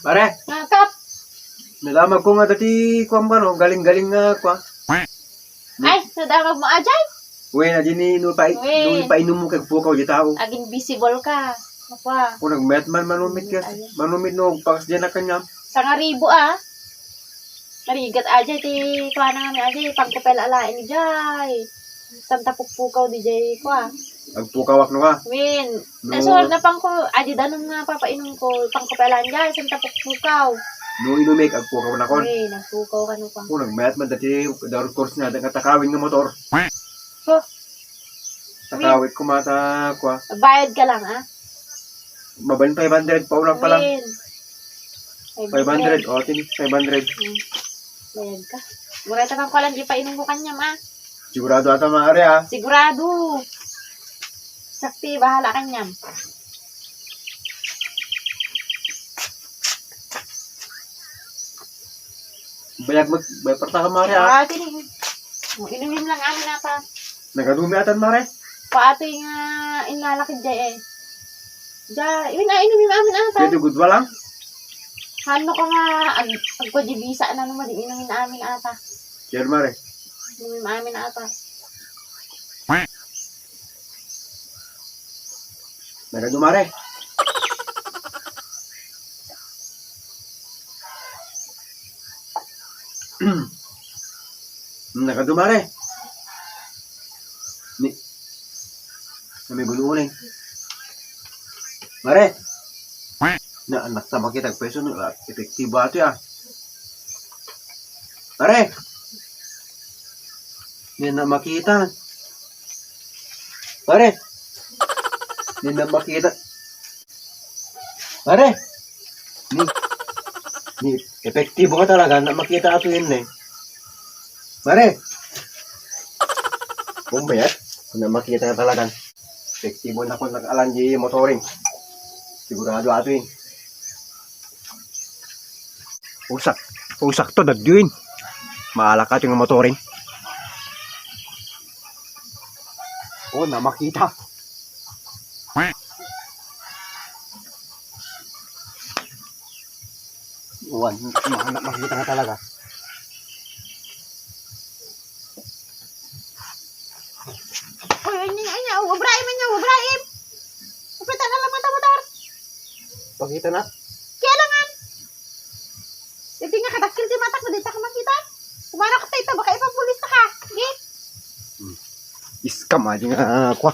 Pare, Nakap. nalaman ko nga dati kuwan ba no, galing-galing nga kuwan. Ay, nadamag mo ajay. Uy, na din no pa inom mo kay pukaw di tao. Aging visible ka. Nakwa. Kung nagmet man manumit ka, manumit no pakas diyan na kanya. Sa nga ribo Narigat ajay ti kwa na nga ajay pagkapel alain ni jay. Santa pukpukaw di jay kwa. Agpukawak no ka. Win. No. So na pang ko aji danon nga papainom ko pangkapelan jay santa pukpukaw. No inumik agpukaw na kon. Win, nagpukaw ka no pang. Kung nagmet man dati darot course na nga takawin nga motor. So, Takawit ko mata kwa. bayad ka lang Maban 500 pa ulang pa lang. Win. 500 o tin 500. Bayad ka. Murata kang kalan di pa inom ko kanyam Sigurado ata maaari ah. Sigurado. Sakti, bahala kanyam. Bayag parta ka maaari ah. Tinig. Inumin lang amin pa. Nagadumi atan mare. Paato yung inlalakid jay yun inumin amin ata. Dito good lang. Hano ka nga, agpadibisa na naman, inumin amin ata. Sir mare. Inumin amin ata. Nagadumare. Nagadumare. May guluuling. Mare. Na anak sama kita peso no efektibo ato ya. Mare. Hindi na makita. Mare. Hindi na makita. Mare. Ni efektibo ka talaga na makita ato yun eh. Mare. Bumayat. Na makita ka talaga. Efektibo na kung nag-alan di motoring. Sigurado ato yun. Usak to dadyuin. Maalakat yung motoring. Oh, na makita. Makita ka talaga. Ibrahim! Kapita na lang motor. Pakita na. Kailangan. Hindi nga kadakil di matak na dito ka makita. Kumano ka tayo, baka ipapulis na ka. Okay? Iskam aja nga kwa.